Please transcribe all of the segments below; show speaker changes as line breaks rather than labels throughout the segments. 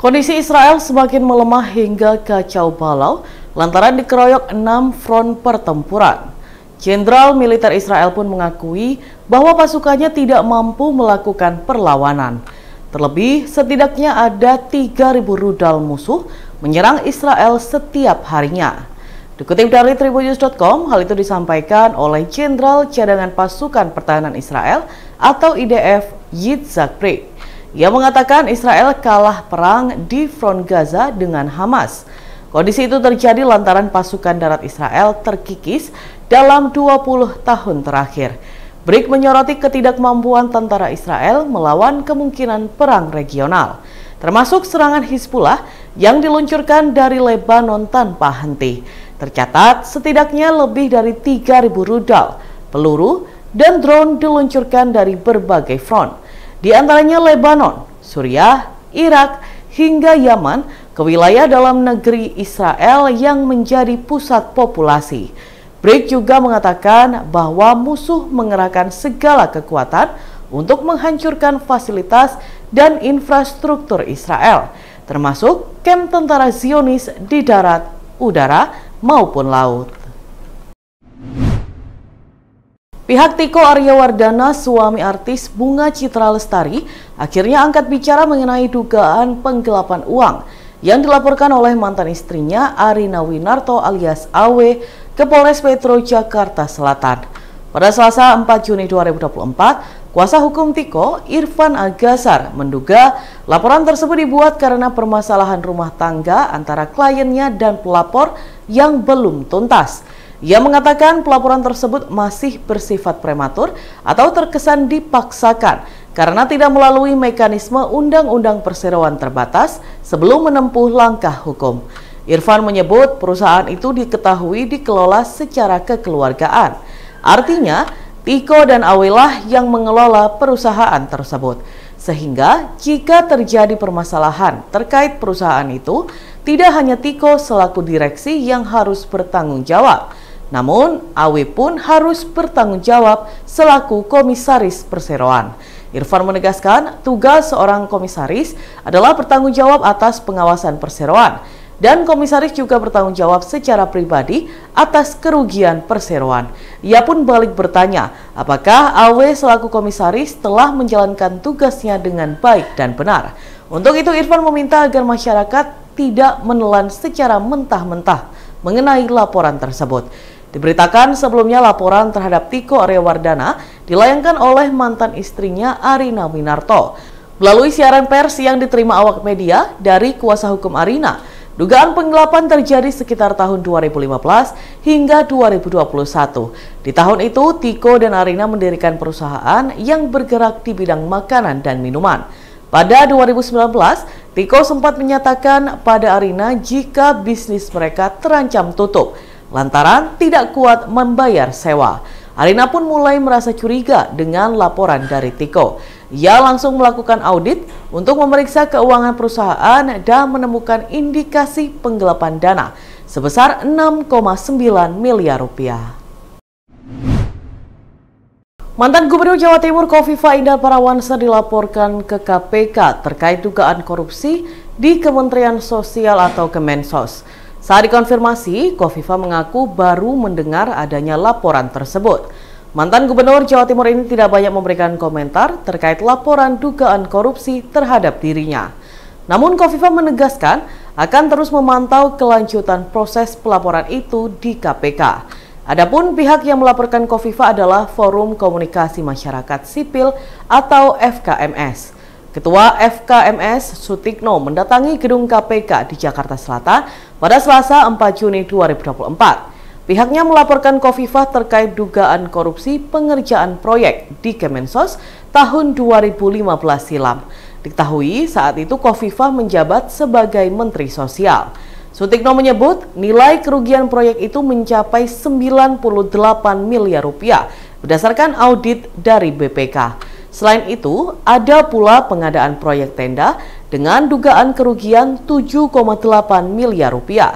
Kondisi Israel semakin melemah hingga kacau balau lantaran dikeroyok 6 front pertempuran. Jenderal militer Israel pun mengakui bahwa pasukannya tidak mampu melakukan perlawanan. Terlebih, setidaknya ada 3.000 rudal musuh menyerang Israel setiap harinya. Dikutip dari Tribunnews.com, hal itu disampaikan oleh Jenderal Cadangan Pasukan Pertahanan Israel atau IDF Yitzhak Brig. Ia mengatakan Israel kalah perang di front Gaza dengan Hamas. Kondisi itu terjadi lantaran pasukan darat Israel terkikis dalam 20 tahun terakhir. Brig menyoroti ketidakmampuan tentara Israel melawan kemungkinan perang regional, termasuk serangan Hizbullah yang diluncurkan dari Lebanon tanpa henti. Tercatat setidaknya lebih dari 3.000 rudal, peluru, dan drone diluncurkan dari berbagai front. Di antaranya Lebanon, Suriah, Irak, hingga Yaman ke wilayah dalam negeri Israel yang menjadi pusat populasi. Brig juga mengatakan bahwa musuh mengerahkan segala kekuatan untuk menghancurkan fasilitas dan infrastruktur Israel, termasuk kamp tentara Zionis di darat, udara, maupun laut. Pihak Tiko Aryawardana, suami artis Bunga Citra Lestari, akhirnya angkat bicara mengenai dugaan penggelapan uang yang dilaporkan oleh mantan istrinya Arina Winarto alias Awe ke Polres Metro Jakarta Selatan. Pada Selasa 4 Juni 2024, kuasa hukum Tiko, Irfan Agasar, menduga laporan tersebut dibuat karena permasalahan rumah tangga antara kliennya dan pelapor yang belum tuntas. Ia mengatakan pelaporan tersebut masih bersifat prematur atau terkesan dipaksakan karena tidak melalui mekanisme Undang-Undang Perseroan Terbatas sebelum menempuh langkah hukum. Irfan menyebut perusahaan itu diketahui dikelola secara kekeluargaan. Artinya, Tiko dan Awelah yang mengelola perusahaan tersebut. Sehingga jika terjadi permasalahan terkait perusahaan itu, tidak hanya Tiko selaku direksi yang harus bertanggung jawab, namun Awe pun harus bertanggung jawab selaku komisaris perseroan. Irfan menegaskan tugas seorang komisaris adalah bertanggung jawab atas pengawasan perseroan, dan komisaris juga bertanggung jawab secara pribadi atas kerugian perseroan. Ia pun balik bertanya, apakah Awe selaku komisaris telah menjalankan tugasnya dengan baik dan benar. Untuk itu Irfan meminta agar masyarakat tidak menelan secara mentah-mentah mengenai laporan tersebut. Diberitakan sebelumnya laporan terhadap Tiko Aryawardana dilayangkan oleh mantan istrinya Arina Winarto. Melalui siaran pers yang diterima awak media dari kuasa hukum Arina, dugaan penggelapan terjadi sekitar tahun 2015 hingga 2021. Di tahun itu, Tiko dan Arina mendirikan perusahaan yang bergerak di bidang makanan dan minuman. Pada 2019, Tiko sempat menyatakan pada Arina jika bisnis mereka terancam tutup lantaran tidak kuat membayar sewa. Arina pun mulai merasa curiga dengan laporan dari Tiko. Ia langsung melakukan audit untuk memeriksa keuangan perusahaan dan menemukan indikasi penggelapan dana sebesar 6,9 miliar rupiah. Mantan Gubernur Jawa Timur Khofifah Indar Parawansa dilaporkan ke KPK terkait dugaan korupsi di Kementerian Sosial atau Kemensos. Saat dikonfirmasi, Khofifah mengaku baru mendengar adanya laporan tersebut. Mantan Gubernur Jawa Timur ini tidak banyak memberikan komentar terkait laporan dugaan korupsi terhadap dirinya. Namun Khofifah menegaskan akan terus memantau kelanjutan proses pelaporan itu di KPK. Adapun pihak yang melaporkan Khofifah adalah Forum Komunikasi Masyarakat Sipil atau FKMS. Ketua FKMS Sutikno mendatangi gedung KPK di Jakarta Selatan pada Selasa 4 Juni 2024. Pihaknya melaporkan Khofifah terkait dugaan korupsi pengerjaan proyek di Kemensos tahun 2015 silam. Diketahui saat itu Khofifah menjabat sebagai Menteri Sosial. Sutikno menyebut nilai kerugian proyek itu mencapai 98 miliar rupiah berdasarkan audit dari BPK. Selain itu, ada pula pengadaan proyek tenda dengan dugaan kerugian 7,8 miliar rupiah.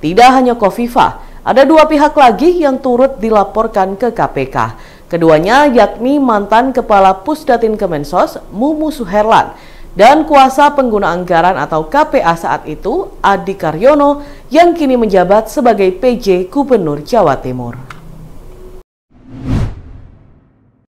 Tidak hanya Khofifah, ada dua pihak lagi yang turut dilaporkan ke KPK. Keduanya yakni mantan Kepala Pusdatin Kemensos, Mumu Suherlan, dan kuasa pengguna anggaran atau KPA saat itu, Adi Karyono, yang kini menjabat sebagai PJ Gubernur Jawa Timur.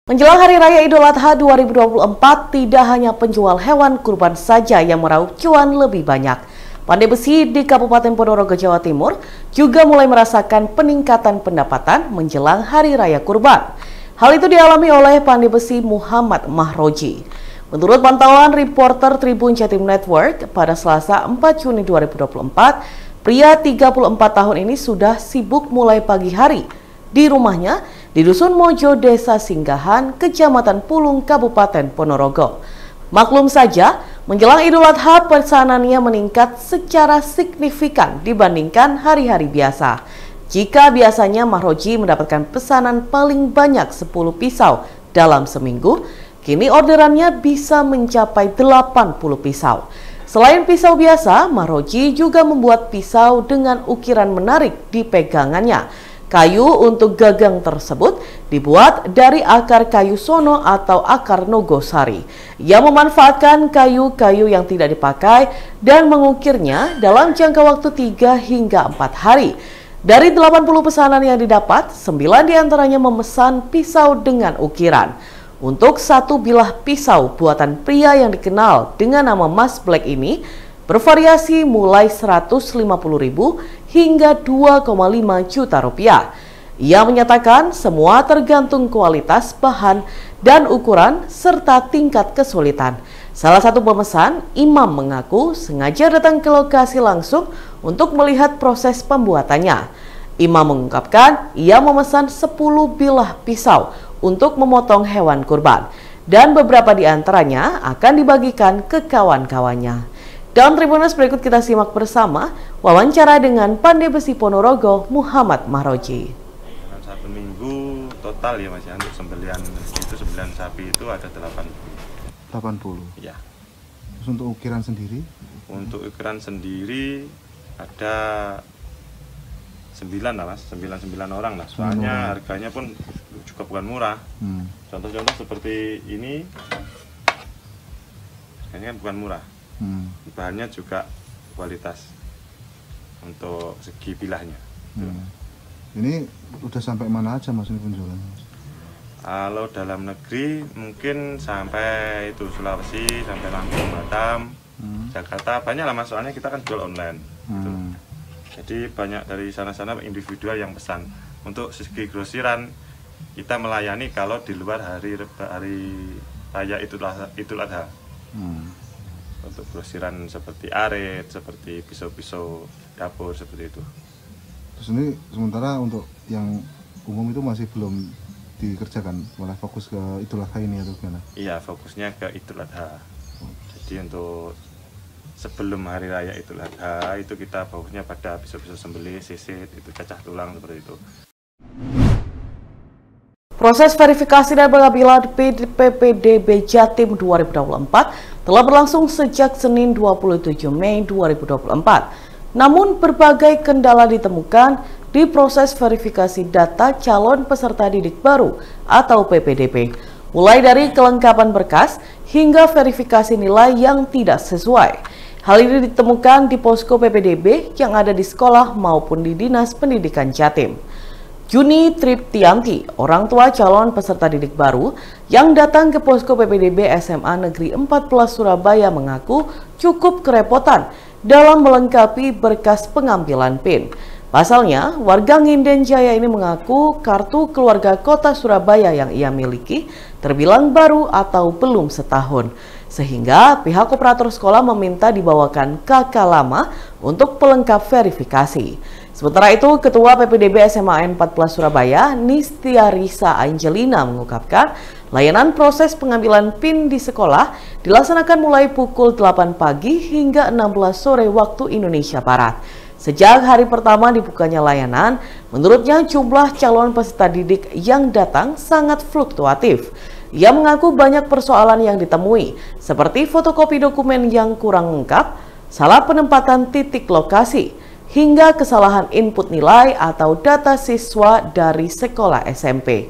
Menjelang Hari Raya Idul Adha 2024, tidak hanya penjual hewan kurban saja yang meraup cuan lebih banyak. Pandai besi di Kabupaten Ponorogo, Jawa Timur juga mulai merasakan peningkatan pendapatan menjelang Hari Raya Kurban. Hal itu dialami oleh pandai besi Muhammad Mahroji. Menurut pantauan reporter Tribun Jatim Network, pada Selasa 4 Juni 2024, pria 34 tahun ini sudah sibuk mulai pagi hari di rumahnya di Dusun Mojo, Desa Singgahan, Kecamatan Pulung, Kabupaten Ponorogo. Maklum saja, menjelang Idul Adha pesanannya meningkat secara signifikan dibandingkan hari-hari biasa. Jika biasanya Mahroji mendapatkan pesanan paling banyak 10 pisau dalam seminggu, kini orderannya bisa mencapai 80 pisau. Selain pisau biasa, Mahroji juga membuat pisau dengan ukiran menarik di pegangannya. Kayu untuk gagang tersebut dibuat dari akar kayu sono atau akar nogosari. Ia memanfaatkan kayu-kayu yang tidak dipakai dan mengukirnya dalam jangka waktu 3 hingga 4 hari. Dari 80 pesanan yang didapat, 9 diantaranya memesan pisau dengan ukiran. Untuk satu bilah pisau buatan pria yang dikenal dengan nama Mas Black ini bervariasi mulai 150.000 hingga 2,5 juta rupiah. Ia menyatakan semua tergantung kualitas bahan dan ukuran serta tingkat kesulitan. Salah satu pemesan, Imam, mengaku sengaja datang ke lokasi langsung untuk melihat proses pembuatannya. Imam mengungkapkan ia memesan 10 bilah pisau untuk memotong hewan kurban dan beberapa di antaranya akan dibagikan ke kawan-kawannya. Dalam Tribunnews berikut kita simak bersama wawancara dengan pandai besi Ponorogo Muhammad Mahroji.
Dalam satu minggu total ya Mas ya, untuk sembelian sapi itu ada 80. Ya.
Terus untuk ukiran sendiri?
Untuk ukiran sendiri ada 9 lah Mas, 9 orang lah. Soalnya harganya pun juga bukan murah. Contoh-contoh seperti ini, harganya kan bukan murah. Bahannya juga kualitas untuk segi bilahnya.
Ini udah sampai mana aja Mas ini penjualannya?
Kalau dalam negeri mungkin sampai itu Sulawesi, sampai Lampung, Batam, Jakarta, banyak lah Mas, soalnya kita kan jual online gitu. Jadi banyak dari sana-sana individual yang pesan. Untuk segi grosiran kita melayani kalau di luar hari raya Idul Adha. Untuk grosiran seperti arit, seperti pisau-pisau dapur, seperti itu.
Terus ini sementara untuk yang umum itu masih belum dikerjakan, malah fokus ke Idul Adha ini atau gimana?
Iya, fokusnya ke Idul Adha. Jadi untuk sebelum hari raya Idul Adha itu kita fokusnya pada pisau-pisau sembelih, sisit, itu cacah tulang seperti itu.
Proses verifikasi dan pengambilan PIN PPDB Jatim 2024 telah berlangsung sejak Senin 27 Mei 2024. Namun berbagai kendala ditemukan di proses verifikasi data calon peserta didik baru atau PPDB, mulai dari kelengkapan berkas hingga verifikasi nilai yang tidak sesuai. Hal ini ditemukan di posko PPDB yang ada di sekolah maupun di Dinas Pendidikan Jatim. Juni Triptianti, orang tua calon peserta didik baru yang datang ke posko PPDB SMA Negeri 14 Surabaya mengaku cukup kerepotan dalam melengkapi berkas pengambilan PIN. Pasalnya, warga Nginden Jaya ini mengaku kartu keluarga kota Surabaya yang ia miliki terbilang baru atau belum setahun. Sehingga pihak operator sekolah meminta dibawakan KK lama untuk pelengkap verifikasi. Sementara itu, Ketua PPDB SMA 14 Surabaya, Nistia Risa Angelina mengungkapkan layanan proses pengambilan PIN di sekolah dilaksanakan mulai pukul 8 pagi hingga 16 sore waktu Indonesia Barat. Sejak hari pertama dibukanya layanan, menurutnya jumlah calon peserta didik yang datang sangat fluktuatif. Ia mengaku banyak persoalan yang ditemui, seperti fotokopi dokumen yang kurang lengkap, salah penempatan titik lokasi, hingga kesalahan input nilai atau data siswa dari sekolah SMP.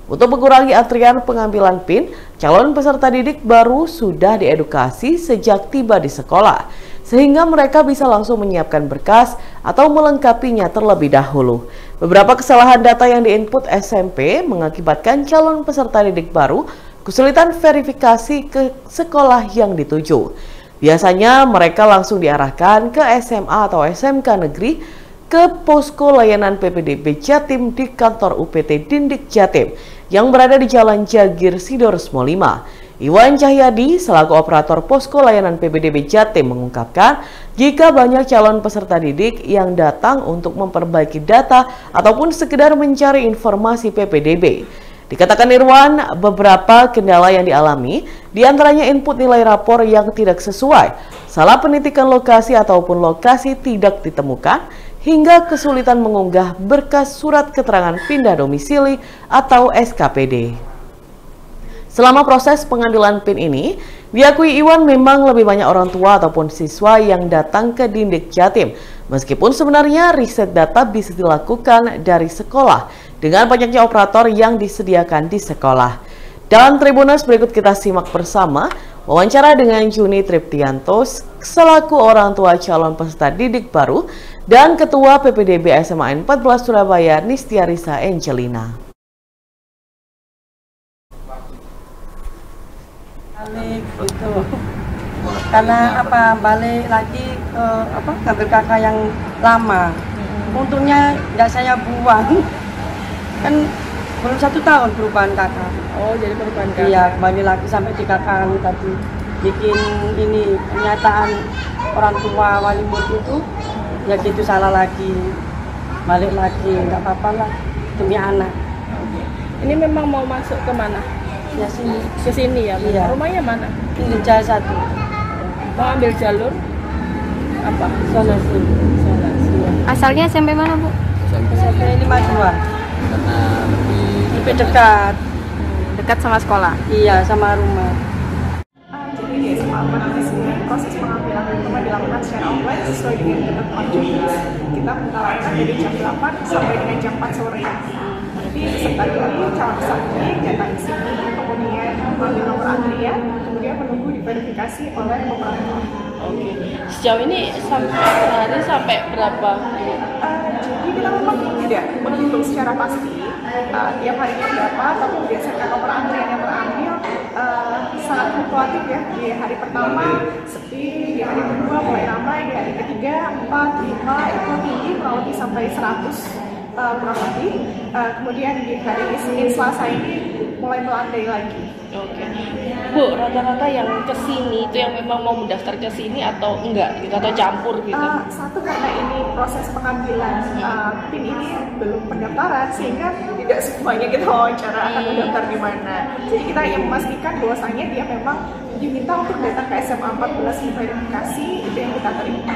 Untuk mengurangi antrian pengambilan PIN, calon peserta didik baru sudah diedukasi sejak tiba di sekolah, sehingga mereka bisa langsung menyiapkan berkas atau melengkapinya terlebih dahulu. Beberapa kesalahan data yang diinput SMP mengakibatkan calon peserta didik baru kesulitan verifikasi ke sekolah yang dituju. Biasanya mereka langsung diarahkan ke SMA atau SMK negeri ke posko layanan PPDB Jatim di kantor UPT Dindik Jatim yang berada di Jalan Jagir Sidoresmo 5. Iwan Cahyadi selaku operator posko layanan PPDB Jatim mengungkapkan jika banyak calon peserta didik yang datang untuk memperbaiki data ataupun sekedar mencari informasi PPDB. Dikatakan Irwan, beberapa kendala yang dialami diantaranya input nilai rapor yang tidak sesuai, salah penitikan lokasi ataupun lokasi tidak ditemukan, hingga kesulitan mengunggah berkas surat keterangan pindah domisili atau SKPD. Selama proses pengambilan PIN ini, diakui Iwan memang lebih banyak orang tua ataupun siswa yang datang ke Dindik Jatim, meskipun sebenarnya riset data bisa dilakukan dari sekolah dengan banyaknya operator yang disediakan di sekolah. Dalam Tribuners berikut kita simak bersama wawancara dengan Juni Triptiantos selaku orang tua calon peserta didik baru dan Ketua PPDB SMA 14 Surabaya Nistiarisa Angelina.
Balik gitu, karena balik lagi ngambil kakak yang lama. Untungnya nggak saya buang, kan belum 1 tahun perubahan kakak.
Oh, jadi perubahan kakak?
Iya, kembali lagi sampai di kakak tadi bikin ini pernyataan orang tua wali murid itu, ya gitu salah lagi, balik lagi, nggak apa-apa lah demi anak.
Ini memang mau masuk ke mana?
Ya sini.
Ke sini ya?
Iya.
Rumahnya mana?
Ini Jaya 1.
Mau ambil jalur apa?
Sana sini.
Asalnya SMP mana, Bu?
SMP 52.
Karena
Lebih dekat.
dekat sama sekolah.
Iya, sama rumah.
Jadi di SMA 4 di sini proses pengambilan rumah dilakukan secara online sesuai dengan ketentuan jumlah. Kita menawarkan dari jam 8 sampai dengan jam 4 sore. Nanti peserta ini, calon peserta ini datang ke sini, kemudian mengambil nomor antrian, kemudian menunggu diverifikasi oleh operator.
Oke. Sejauh ini sampai per hari sampai berapa?
Jadi kita memang tidak menghitung secara pasti tiap harinya berapa, tapi berdasarkan nomor antrian yang terambil sangat fluktuatif ya. Di hari pertama sepi, di hari kedua mulai ramai, di hari ketiga 4, 5 itu tinggi kurang lebih sampai 100 kurang lebih. Kemudian di hari Senin Selasa ini mulai melandai lagi.
Oke. Bu, rata-rata yang kesini itu yang memang mau mendaftar ke sini atau enggak gitu, atau campur gitu?
Satu karena ini proses pengambilan PIN ini belum pendaftaran, sehingga tidak semuanya kita wawancara akan mendaftar di mana. Jadi kita yang memastikan bahwasanya dia memang diminta untuk datang ke SMA 14 verifikasi, itu yang kita terima.